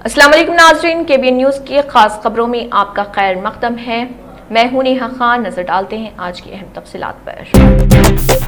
अस्सलाम वालेकुम नाज़रीन, KBN न्यूज़ की खास खबरों में आपका खैर मक़दम है। मैं हूं नेहा खान। नजर डालते हैं आज की अहम तफसीलात पर।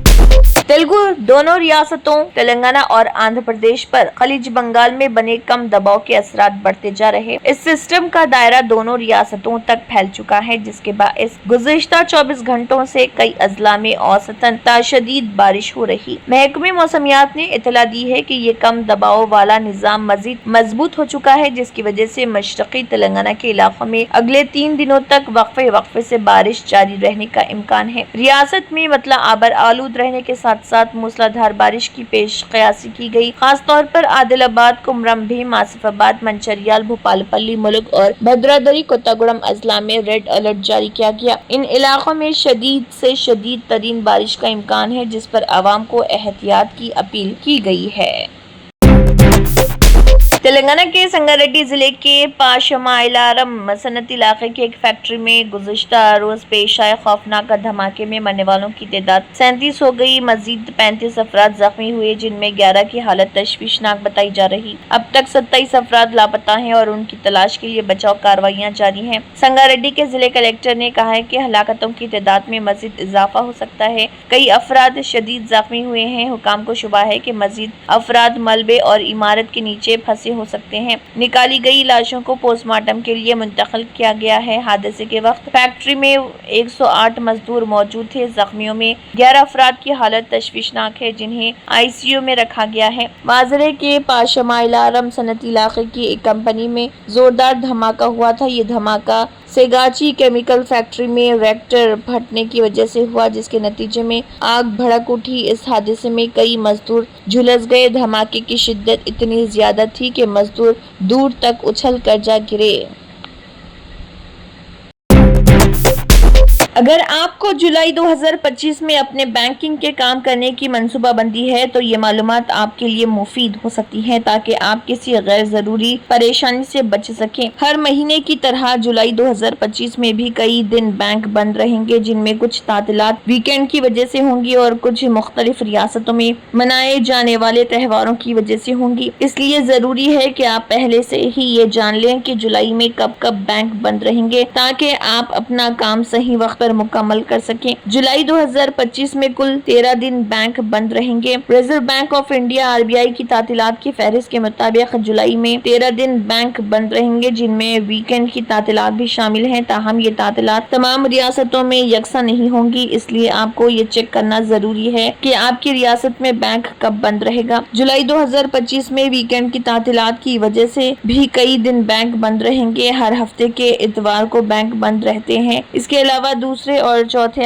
तेलुगु दोनों रियासतों तेलंगाना और आंध्र प्रदेश पर खलीज बंगाल में बने कम दबाव के असरात बढ़ते जा रहे। इस सिस्टम का दायरा दोनों रियासतों तक फैल चुका है, जिसके बाइस गुज़िश्ता 24 घंटों से कई अजला में औसतन ताशदीद बारिश हो रही। महकमे मौसमियात ने इतला दी है कि ये कम दबाव वाला निजाम मजीद मजबूत हो चुका है, जिसकी वजह से मशरकी तेलंगाना के इलाकों में अगले 3 दिनों तक वक्फे से बारिश जारी रहने का इम्कान है। रियासत में मतला आबर आलूद रहने के साथ साथ मूसलाधार बारिश की पेश कयासी की गई। खास तौर पर आदिलाबाद, कुमरम भीम, आसिफाबाद, मंचरियाल, भोपालपल्ली, मुलुग और भद्रादरी कोत्तागुड़म अजला में रेड अलर्ट जारी किया गया। इन इलाकों में शदीद से शदीद तरीन बारिश का इम्कान है, जिस पर आवाम को एहतियात की अपील की गई है। तेलंगाना के संगारेड्डी जिले के पाशमाइलारम सनती इलाके की एक फैक्ट्री में गुज़िश्ता रोज पेश आए खौफनाक धमाके में मरने वालों की तादाद 37 हो गई। मजीद 35 अफराद जख्मी हुए, जिनमें 11 की हालत तशवीशनाक बताई जा रही। अब तक 27 अफराद लापता हैं और उनकी तलाश के लिए बचाव कार्रवाइयां जारी हैं। संगारेड्डी के जिले कलेक्टर ने कहा है कि हलाकतों की तादाद में मजीद इजाफा हो सकता है। कई अफराद शदीद जख्मी हुए हैं। हुकाम को शुबा है कि मजीद अफराद मलबे और इमारत के नीचे फंसे हो सकते हैं। निकाली गई लाशों को पोस्टमार्टम के लिए मुंतकिल किया गया है। हादसे के वक्त फैक्ट्री में 108 मजदूर मौजूद थे। जख्मियों में 11 अफराद की हालत तशवीशनाक है, जिन्हें ICU में रखा गया है। माजरे के पाशमाइलारम सनती इलाके की एक कंपनी में जोरदार धमाका हुआ था। ये धमाका सेगाची केमिकल फैक्ट्री में रिएक्टर फटने की वजह से हुआ, जिसके नतीजे में आग भड़क उठी। इस हादसे में कई मजदूर झुलस गए। धमाके की शिद्दत इतनी ज्यादा थी कि मजदूर दूर तक उछल कर जा गिरे। अगर आपको जुलाई 2025 में अपने बैंकिंग के काम करने की मंसूबाबंदी है तो ये मालूमात आपके लिए मुफीद हो सकती हैं, ताकि आप किसी गैर जरूरी परेशानी से बच सकें। हर महीने की तरह जुलाई 2025 में भी कई दिन बैंक बंद रहेंगे, जिनमें कुछ तातीलात वीकेंड की वजह से होंगी और कुछ मुख्तलिफ रियासतों में मनाए जाने वाले त्योहारों की वजह से होंगी। इसलिए जरूरी है कि आप पहले से ही ये जान लें कि जुलाई में कब कब बैंक बंद रहेंगे, ताकि आप अपना काम सही वक्त पर मुकम्मल कर सकें। जुलाई 2025 में कुल 13 दिन बैंक बंद रहेंगे। Reserve bank of India RBI की तातीलात की फहरिस्त के मुताबिक जुलाई में 13 दिन बैंक बंद रहेंगे, जिनमें वीकेंड की तातीलात भी शामिल हैं। ताहम ये तातीलात तमाम रियासतों में यकसा नहीं होंगी, इसलिए आपको ये चेक करना जरूरी है कि आपकी रियासत में बैंक कब बंद रहेगा। जुलाई 2025 में वीकेंड की तातीलात की वजह से भी कई दिन बैंक बंद रहेंगे। हर हफ्ते के इतवार को बैंक बंद रहते हैं। इसके अलावा दूसरे और चौथे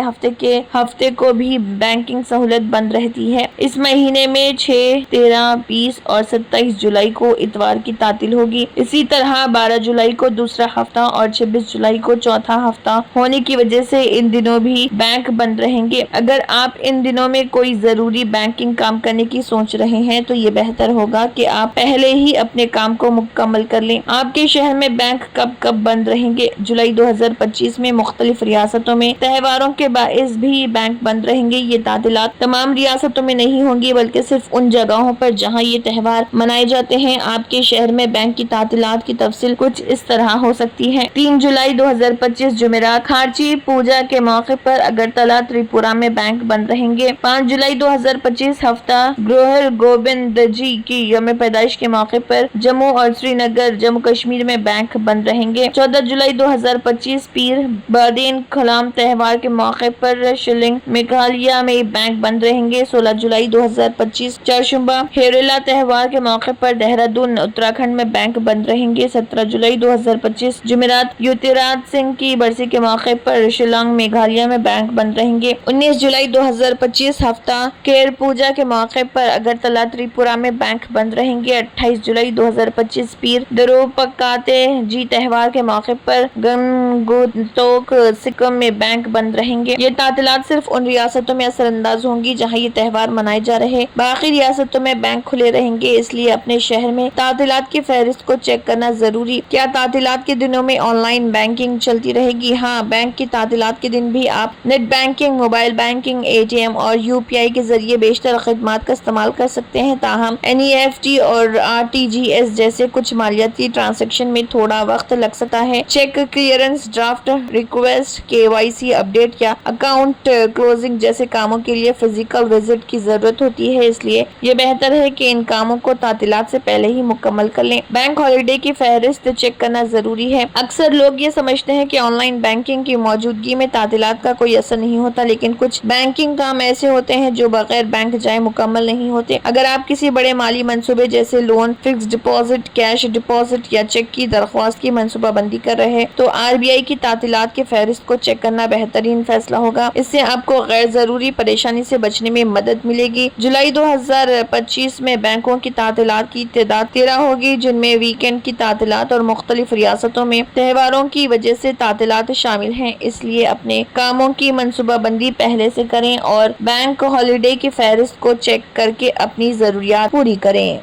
हफ्ते को भी बैंकिंग सहूलत बंद रहती है। इस महीने में 6, 13, 20 और 27 जुलाई को इतवार की तातील होगी। इसी तरह 12 जुलाई को दूसरा हफ्ता और 26 जुलाई को चौथा हफ्ता होने की वजह से इन दिनों भी बैंक बंद रहेंगे। अगर आप इन दिनों में कोई जरूरी बैंकिंग काम करने की सोच रहे हैं तो ये बेहतर होगा कि आप पहले ही अपने काम को मुकम्मल कर लें। आपके शहर में बैंक कब कब बंद रहेंगे? जुलाई 2025 में मुख्तलिफ रियासतों में त्योहारों के बाइस भी बैंक बंद रहेंगे। ये तातीलात तमाम रियासतों में नहीं होंगी, बल्कि सिर्फ उन जगहों पर जहां ये त्योहार मनाए जाते हैं। आपके शहर में बैंक की तातीलात की तफसील कुछ इस तरह हो सकती है। 3 जुलाई 2025 जुमेरात खारची पूजा के मौके पर अगरतला त्रिपुरा में बैंक बंद रहेंगे। 5 जुलाई 2025 हफ्ता ग्रोहर गोविंद जी की यौम पैदाइश के मौके पर जम्मू और श्रीनगर जम्मू कश्मीर में बैंक बंद रहेंगे। 14 जुलाई 2025 पीर बरदीन खलाम त्योहार के मौके पर शिलिंग मेघालय में बैंक बंद रहेंगे। 16 जुलाई 2025 चारशुम्बा हेरेला त्योहार के मौके पर देहरादून उत्तराखंड में बैंक बंद रहेंगे। 17 जुलाई 2025 जुमेरात युतिराज सिंह की बरसी के मौके पर शिलांग मेघालय में बैंक बंद रहेंगे। 19 जुलाई 2025 हफ्ता केर पूजा के मौके पर अगरतला त्रिपुरा में बैंक बंद रहेंगे। 28 जुलाई 2025 पीर दरोपकाते जी त्योहार के मौके पर गंगोतोक सिक्किम में बैंक बंद रहेंगे। ये तातीलात सिर्फ उन रियासतों में असर अंदाज होंगी जहाँ ये त्यौहार मनाए जा रहे, बाकी रियासतों में बैंक खुले रहेंगे। इसलिए अपने शहर में तातीलात की फहरिस्त को चेक करना जरूरी। क्या तातीलात के दिनों में ऑनलाइन बैंकिंग चलती रहेगी? हाँ, बैंक की तातीलात के दिन भी आप net banking, mobile banking, ATM और UPI के जरिए बेशतर खिदमात का इस्तेमाल कर सकते हैं। ताहम NEFT और RTGS जैसे कुछ मालियाती ट्रांजैक्शन में थोड़ा वक्त लग सकता है। Cheque clearance, draft request, KYC update या अकाउंट क्लोजिंग जैसे कामों के लिए फिजिकल विजिट की जरूरत होती है। इसलिए ये बेहतर है कि इन कामों को तातीलात से पहले ही मुकम्मल कर लें। बैंक हॉलिडे की फहरिस्त चेक करना जरूरी है। अक्सर लोग ये समझते हैं कि ऑनलाइन बैंकिंग की मौजूदगी में तातीलात का कोई असर नहीं होता, लेकिन कुछ बैंकिंग काम ऐसे होते हैं जो बगैर बैंक जाए मुकम्मल नहीं होते। अगर आप किसी बड़े माली मंसूबे जैसे loan, fix deposit, cash deposit या चेक की दरख्वास्त की मंसूबाबंदी कर रहे हैं तो RBI की तातीलात की फहरिस्त को चेक करना बेहतरीन फैसला होगा। इससे आपको गैर जरूरी परेशानी से बचने में मदद मिलेगी। जुलाई 2025 में बैंकों की तातीलात की तादाद 13 होगी, जिनमें वीकेंड की तातीलात और मुख्तलिफ रियासतों में त्योहारों की वजह से तातीलात शामिल हैं। इसलिए अपने कामों की मंसूबाबंदी पहले से करें और बैंक हॉलिडे की फहरिस्त को चेक करके अपनी जरूरियात पूरी करें।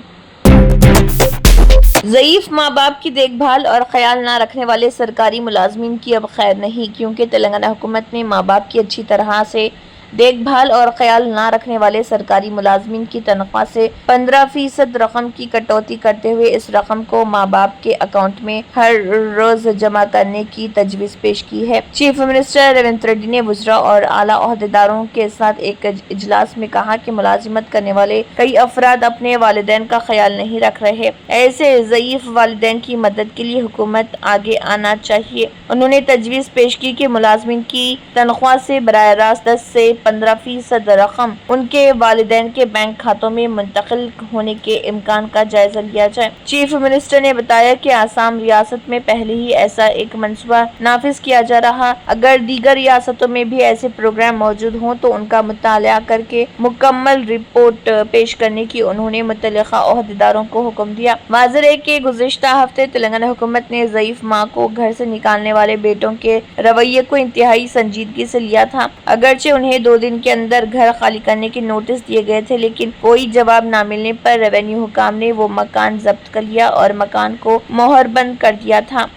ज़ईफ माँ बाप की देखभाल और ख्याल न रखने वाले सरकारी मुलाजमीन की अब खैर नहीं, क्योंकि तेलंगाना हुकूमत ने माँ बाप की अच्छी तरह से देखभाल और ख्याल न रखने वाले सरकारी मुलाजमीन की तनख्वाह से 15% रकम की कटौती करते हुए इस रकम को माँ बाप के अकाउंट में हर रोज जमा करने की तजवीज़ पेश की है। चीफ मिनिस्टर रेवंत रेड्डी ने वज़रा और आला ओहदेदारों के साथ एक इजलास में कहा कि मुलाजिमत करने वाले कई अफराद अपने वालिदैन का ख्याल नहीं रख रहे। ऐसे ज़ईफ वालिदैन की मदद के लिए हुकूमत आगे आना चाहिए। उन्होंने तजवीज़ पेश की कि मुलाजमीन की तनख्वाह से बराह रास्त 10 से 15% रकम उनके वालिदैन के बैंक खातों में मुंतकिल होने के इम्कान का जायजा लिया जाए। चीफ मिनिस्टर ने बताया कि आसाम रियासत में पहले ही ऐसा एक मंसूबा नाफिज किया जा रहा। अगर दीगर रियासतों में भी ऐसे प्रोग्राम मौजूद हों तो उनका मुताला करके मुकम्मल रिपोर्ट पेश करने की उन्होंने मुतल्लिका ओहदेदारों को हुक्म दिया। वाज़ेह है कि गुज़िश्ता हफ्ते तेलंगाना हुकूमत ने ज़ईफ माँ को घर से निकालने वाले बेटों के रवैये को इंतहाई संजीदगी से लिया था। अगरचे उन्हें 2 दिन के अंदर घर खाली करने के नोटिस दिए गए थे, लेकिन कोई जवाब न मिलने पर रेवेन्यू हुकाम ने वो मकान जब्त कर लिया और मकान को मोहरबंद कर दिया था।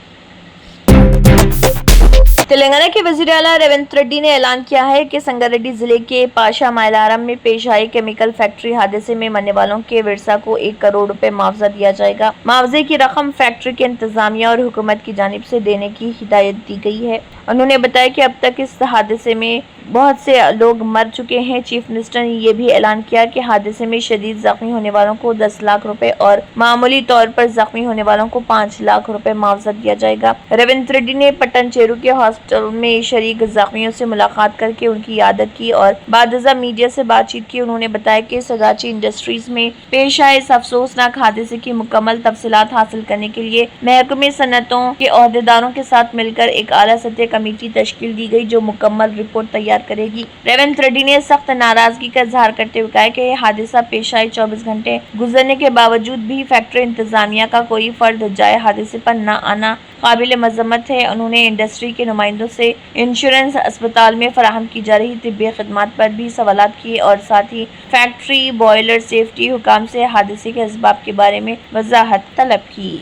तेलंगाना के वज़ीर आला रेवंत रेड्डी ने ऐलान किया है कि संगारेड्डी जिले के पाशा माइलारम में पेश आई केमिकल फैक्ट्री हादसे में मरने वालों के विरसा को 1 करोड़ रुपए मुआवजा दिया जाएगा। मुआवजे की रकम फैक्ट्री के इंतजामिया और हुकूमत की जानिब से देने की हिदायत दी गई है। उन्होंने बताया कि अब तक इस हादसे में बहुत से लोग मर चुके हैं। चीफ मिनिस्टर ने यह भी ऐलान किया कि हादसे में शदीद जख्मी होने वालों को 10 लाख रुपए और मामूली तौर पर जख्मी होने वालों को 5 लाख रुपए मुआवजा दिया जाएगा। रेवंत रेड्डी ने पट्टन चेरू के हॉस्पिटल में शरीक जख्मियों से मुलाकात करके उनकी यादत की और बादजा मीडिया से बातचीत की। उन्होंने बताया कि सगाची इंडस्ट्रीज में पेश आए इस अफसोसनाक हादसे की मुकम्मल तफसीलात हासिल करने के लिए महकमे सनतों के ओहदेदारों के साथ मिलकर एक आला सतह कमेटी तश्कील दी गई जो मुकम्मल रिपोर्ट तैयार करेगी। रेवंत रेड्डी ने सख्त नाराजगी का इजहार करते हुए कहा कि यह हादसा पेश आए 24 घंटे गुजरने के बावजूद भी फैक्ट्री इंतजामिया का कोई फर्द जाए हादसे पर न आना काबिल मजम्मत है। उन्होंने इंडस्ट्री के नुमाइंदों से इंश्योरेंस अस्पताल में फराहम की जा रही तिब्बी खिदमात पर भी सवालात किए और साथ ही फैक्ट्री बॉयलर सेफ्टी हुकाम से हादसे के असबाब के बारे में वजाहत तलब की।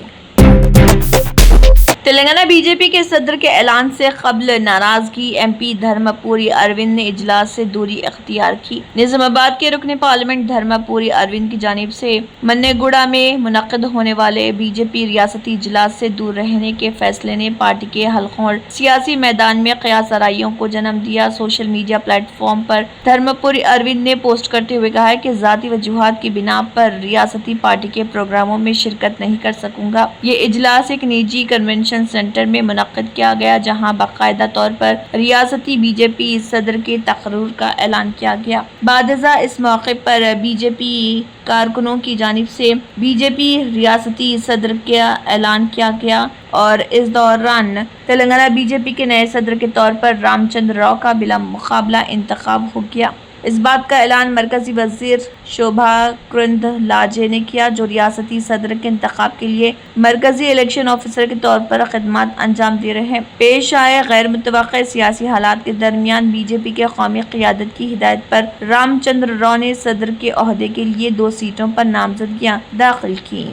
तेलंगाना बीजेपी के सदर के ऐलान से कबल नाराजगी MP धर्मपुरी अरविंद ने इजलास से दूरी अख्तियार की। निजामाबाद के रुकने पार्लियामेंट धर्मपुरी अरविंद की जानिब से मन्नेगुड़ा में मुनक्किद होने वाले बीजेपी रियासती इजलास से दूर रहने के फैसले ने पार्टी के हल्कों और सियासी मैदान में क़यास आराइयों को जन्म दिया। सोशल मीडिया प्लेटफॉर्म पर धर्मपुरी अरविंद ने पोस्ट करते हुए कहा कि ज़ाती वजूहात की बिना पर रियासती पार्टी के प्रोग्रामों में शिरकत नहीं कर सकूंगा। ये इजलास एक निजी कन्वेंशन सेंटर में मुनक्किद किया गया, जहां बाकायदा तौर पर रियासती बीजेपी सदर के तकर्रुर का ऐलान किया गया। बादजा इस मौके पर बीजेपी कारकुनों की जानिब से बीजेपी रियासती सदर का ऐलान किया गया और इस दौरान तेलंगाना बीजेपी के नए सदर के तौर पर रामचंद्र राव का बिला मुकाबला इंतखाब हो गया। اس بات کا اعلان مرکزی وزیر شوبھا کرندلاجے نے کیا، جو ریاستی صدر کے انتخاب کے لیے مرکزی الیکشن آفیسر کے طور پر خدمات انجام دے رہے ہیں۔ پیش آئے غیر متوقع سیاسی حالات کے درمیان بی جے پی کے قومی قیادت کی ہدایت پر رام چندر راؤ نے صدر کے عہدے کے لیے 2 سیٹوں پر نامزدگیاں داخل کی۔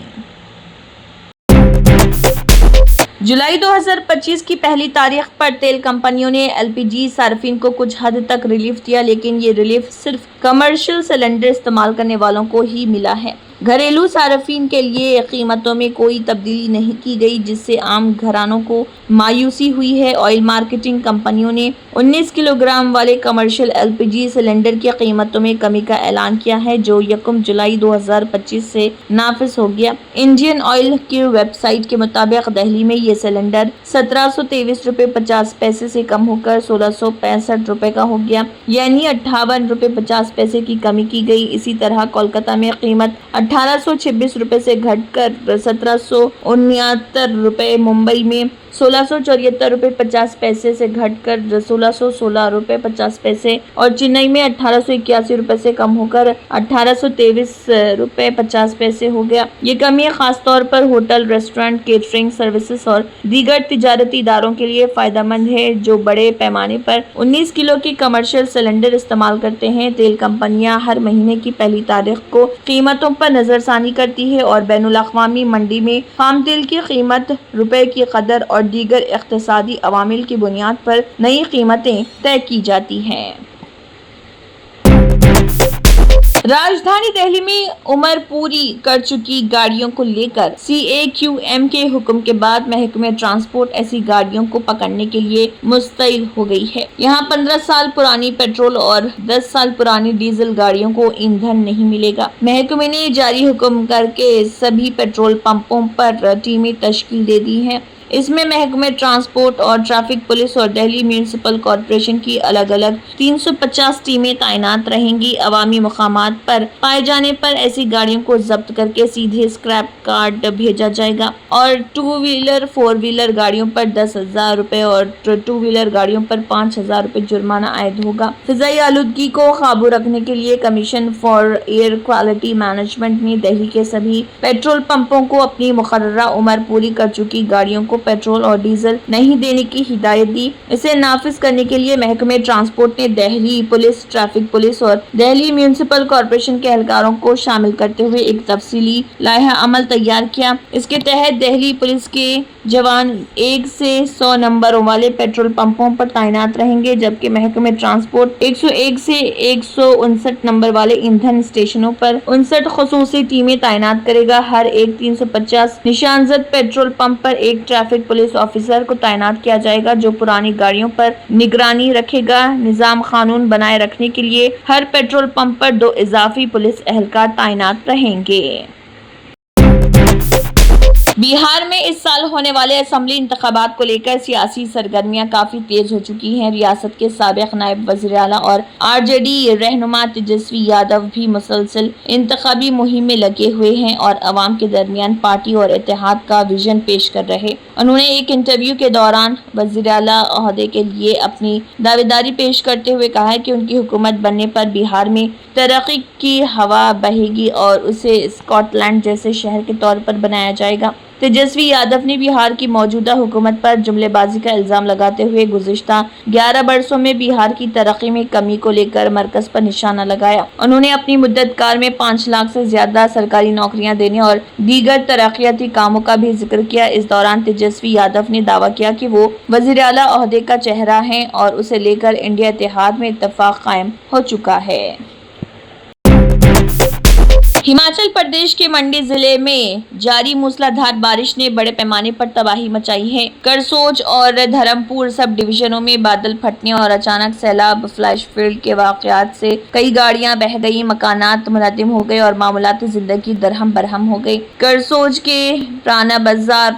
جولائی 2025 کی پہلی تاریخ پر تیل کمپنیوں نے ایل پی جی صارفین کو کچھ حد تک ریلیف دیا، لیکن یہ ریلیف صرف کمرشل سلنڈر استعمال کرنے والوں کو ہی ملا ہے۔ گھریلو صارفین کے لیے قیمتوں میں کوئی تبدیلی نہیں کی گئی، جس سے عام گھرانوں کو مایوسی ہوئی ہے۔ آئل مارکیٹنگ کمپنیوں نے 19 کلو گرام والے commercial L P G cylinder کی قیمتوں میں کمی کا اعلان کیا ہے، جو 1 جولائی 2025 سے نافذ ہو گیا۔ انڈین آئل کی ویب سائٹ کے مطابق دہلی میں یہ سلنڈر 1723 روپے 50 پیسے سے کم ہو کر 1665 روپے کا ہو گیا، یعنی 58 روپے 50 پیسے کی کمی کی گئی۔ اسی طرح کولکاتہ میں قیمت 1826 روپے سے گھٹ کر 1769 روپے، ممبئی میں 1674 روپے 50 پیسے سے گھٹ کر 1616 روپے 50 پیسے اور چنئی میں 1881 روپے سے کم ہو کر 1823 روپے 50 پیسے ہو گیا۔ یہ کمی خاص طور پر ہوٹل، ریسٹورنٹ، کیٹرنگ سروسز اور دیگر تجارتی اداروں کے لیے فائدہ مند ہے، جو بڑے پیمانے پر 19 کلو کی کمرشل سلنڈر استعمال کرتے ہیں۔ تیل کمپنیاں ہر مہینے کی پہلی تاریخ کو قیمتوں پر نظر ثانی کرتی ہے اور بین الاقوامی منڈی میں خام تیل کی قیمت، روپے کی قدر اور دیگر اقتصادی عوامل کی بنیاد پر نئی قیمتیں طے کی جاتی ہیں۔ راجدھانی دہلی میں عمر پوری کر چکی گاڑیوں کو لے کر CAQM کے حکم کے بعد محکمہ ٹرانسپورٹ ایسی گاڑیوں کو پکڑنے کے لیے مستعد ہو گئی ہے۔ یہاں 15 سال پرانی پیٹرول اور 10 سال پرانی ڈیزل گاڑیوں کو ایندھن نہیں ملے گا۔ محکمے نے جاری حکم کر کے سبھی پیٹرول پمپوں پر ٹیمیں تشکیل دے دی ہیں۔ اس میں محکمہ ٹرانسپورٹ اور ٹریفک پولیس اور دہلی میونسپل کارپوریشن کی الگ الگ 350 ٹیمیں تعینات رہیں گی۔ عوامی مقامات پر پائے جانے پر ایسی گاڑیوں کو ضبط کر کے سیدھے اسکریپ یارڈ بھیجا جائے گا اور 2 ویلر 4 ویلر گاڑیوں پر 10,000 روپے اور 2 ویلر گاڑیوں پر 5,000 روپے جرمانہ عائد ہوگا۔ فضائی آلودگی کو قابو رکھنے کے لیے commission for air quality management نے دہلی کے سبھی پیٹرول پمپوں کو اپنی مقررہ عمر پوری کر چکی گاڑیوں کو پیٹرول اور ڈیزل نہیں دینے کی ہدایت دی۔ اسے نافذ کرنے کے لیے محکمہ ٹرانسپورٹ نے دہلی پولیس، ٹریفک پولیس اور دہلی میونسپل کارپوریشن کے اہلکاروں کو شامل کرتے ہوئے ایک تفصیلی لائحہ عمل تیار کیا۔ اس کے تحت دہلی پولیس کے جوان 1 سے 100 نمبروں والے پیٹرول پمپوں پر تعینات رہیں گے، جبکہ محکمہ ٹرانسپورٹ 101 سے 159 نمبر والے ایندھن اسٹیشنوں پر 59 خصوصی ٹیمیں تعینات کرے گا۔ ہر ایک 350 نشانزد پیٹرول پمپ پر ایک ٹریفک پولیس آفیسر کو تعینات کیا جائے گا، جو پرانی گاڑیوں پر نگرانی رکھے گا۔ نظام قانون بنائے رکھنے کے لیے ہر پیٹرول پمپ پر 2 اضافی پولیس اہلکار تعینات رہیں گے۔ بہار میں اس سال ہونے والے اسمبلی انتخابات کو لے کر سیاسی سرگرمیاں کافی تیز ہو چکی ہیں۔ ریاست کے سابق نائب وزیر اعلیٰ اور RJD رہنما تیجسوی یادو بھی مسلسل انتخابی مہم میں لگے ہوئے ہیں اور عوام کے درمیان پارٹی اور اتحاد کا ویژن پیش کر رہے۔ انہوں نے ایک انٹرویو کے دوران وزیر اعلیٰ عہدے کے لیے اپنی دعویداری پیش کرتے ہوئے کہا کہ ان کی حکومت بننے پر بہار میں ترقی کی ہوا بہے گی اور اسے اسکاٹ لینڈ جیسے شہر کے طور پر بنایا جائے گا۔ تیجسوی یادو نے بہار کی موجودہ حکومت پر جملے بازی کا الزام لگاتے ہوئے گزشتہ 11 برسوں میں بہار کی ترقی میں کمی کو لے کر مرکز پر نشانہ لگایا۔ انہوں نے اپنی مدت کار میں 5 لاکھ سے زیادہ سرکاری نوکریاں دینے اور دیگر ترقیاتی کاموں کا بھی ذکر کیا۔ اس دوران تیجسوی یادو نے دعویٰ کیا کہ وہ وزیر اعلیٰ عہدے کا چہرہ ہیں اور اسے لے کر انڈیا اتحاد میں اتفاق قائم ہو چکا ہے۔ ہماچل پردیش کے منڈی ضلع میں جاری موسلادھار بارش نے بڑے پیمانے پر تباہی مچائی ہے۔ کرسوج اور دھرم پور سب ڈویژنوں میں بادل پھٹنے اور اچانک سیلاب، فلیش فلڈ کے واقعات سے کئی گاڑیاں بہہ گئیں، مکانات منہدم ہو گئے اور معمولاتی زندگی درہم برہم ہو گئی۔ کرسوج کے رانا بازار،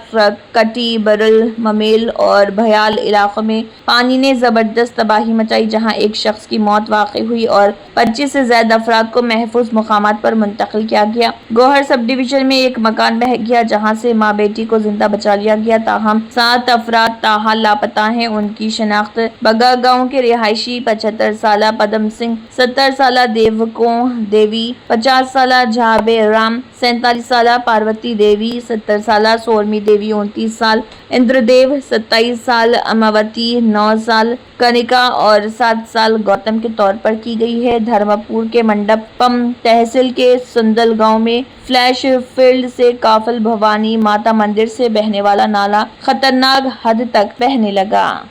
کٹی، برل، ممیل اور بھیال علاقوں میں پانی نے زبردست تباہی مچائی، جہاں ایک شخص کی موت واقع ہوئی اور 25 سے زائد افراد کو محفوظ مقامات پر منتقل मुंतकिल किया गया। गोहर सब डिवीजन में एक मकान बह गया जहां से मां बेटी को जिंदा बचा लिया गया, ताहम 7 अफराद ताहाल लापता हैं। उनकी शनाख्त बगा गांव के रिहायशी 75 साल पदम सिंह, 70 साल देवको देवी, 50 साल झाबे राम, 47 साल पार्वती देवी, 70 साल सोरमी देवी, 29 साल इंद्रदेव, 27 साल अमावती, 9 साल कनिका और 7 साल गौतम के तौर पर की गई है। धर्मपुर के मंडपम तहसील के सुंदल गांव में फ्लैश फील्ड से काफल भवानी माता मंदिर से बहने वाला नाला खतरनाक हद तक बहने लगा।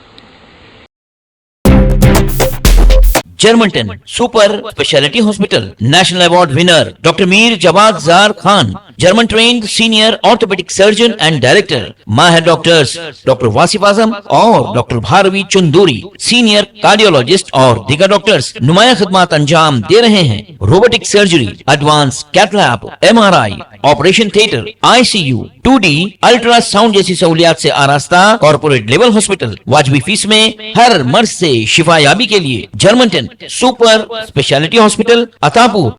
जर्मनटन super speciality hospital, national award winner doctor Mir Jawad Zar Khan, German trained senior orthopaedic surgeon and director, माहिर डॉक्टर्स डॉक्टर वासिफ आजम और doctor Bharvi Chunduri, senior cardiologist और दीगर डॉक्टर्स नुमाया खिदमत अंजाम दे रहे हैं। Robotic surgery, advance cath lab, MRI, operation theatre, ICU, 2D ultrasound जैसी सहूलियात से आरास्ता कॉर्पोरेट लेवल हॉस्पिटल, वाजबी फीस में हर मर्ज से शिफायाबी के लिए Germanton super speciality hospital Attapur.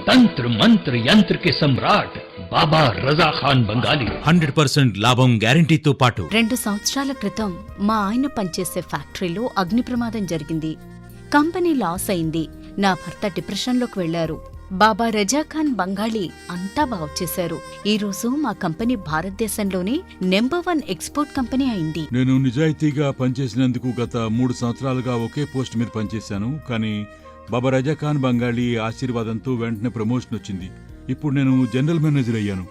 तंत्र मंत्र यंत्र के सम्राट బాబా రజా ఖాన్ బంగాలి 100% లాభం గ్యారంటీతో పాటు 2 సంవత్సరాల క్రితం మా ఆయన పనిచేసే ఫ్యాక్టరీలో అగ్ని ప్రమాదం జరిగింది. కంపెనీ లాస్ అయింది. నా భర్త డిప్రెషన్లోకి వెళ్లారు. బాబా రజాఖాన్ బంగాళీ అంతా బాగు చేశారు. ఈ రోజు మా కంపెనీ భారతదేశంలోనే నెంబర్ 1 ఎక్స్పోర్ట్ కంపెనీ అయింది. నేను నిజాయితీగా పనిచేసినందుకు గత 3 సంవత్సరాలుగా ఒకే పోస్ట్ మీద పనిచేశాను. కానీ బాబా రజాఖాన్ బంగాళీ ఆశీర్వాదంతో వెంటనే ప్రమోషన్ వచ్చింది. ఇప్పుడు నేను జనరల్ మేనేజర్ అయ్యాను.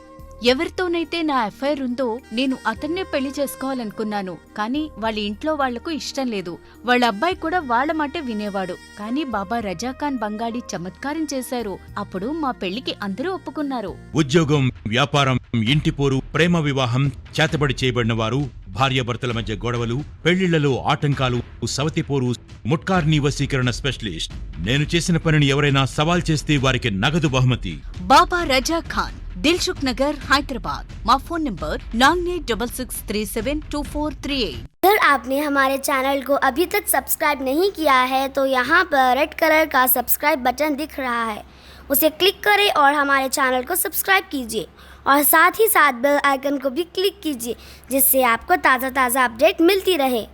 ఎవరితోనైతే నా అఫైర్ ఉందో నేను అతన్నే పెళ్లి చేసుకోవాలనుకున్నాను. కానీ వాళ్ళ ఇంట్లో వాళ్లకు ఇష్టం లేదు. వాళ్ళ అబ్బాయి కూడా వాళ్ళ మాటే వినేవాడు. కానీ బాబా రజాఖాన్ బంగాళీ చమత్కారం చేశారు. అప్పుడు మా పెళ్లికి అందరూ ఒప్పుకున్నారు. ఉద్యోగం, వ్యాపారం, ఇంటి పోరు, ప్రేమ వివాహం, చేతబడి చేయబడిన వారు, భార్యాభర్తల మధ్య గొడవలు, పెళ్లిళ్లలో ఆటంకాలు, సవతిపోరు, ముట్కార్నీ వశీకరణ స్పెషలిస్ట్. నేను చేసిన పనిని ఎవరైనా సవాల్ చేస్తే వారికి నగదు బహుమతి. బాబా రజాఖాన్, दिलसुख नगर, हैदराबाद। माँ फोन नंबर 9866372438। अगर आपने हमारे चैनल को अभी तक सब्सक्राइब नहीं किया है तो यहाँ पर रेड कलर का सब्सक्राइब बटन दिख रहा है, उसे क्लिक करें और हमारे चैनल को सब्सक्राइब कीजिए और साथ ही साथ बेल आइकन को भी क्लिक कीजिए जिससे आपको ताज़ा अपडेट मिलती रहे।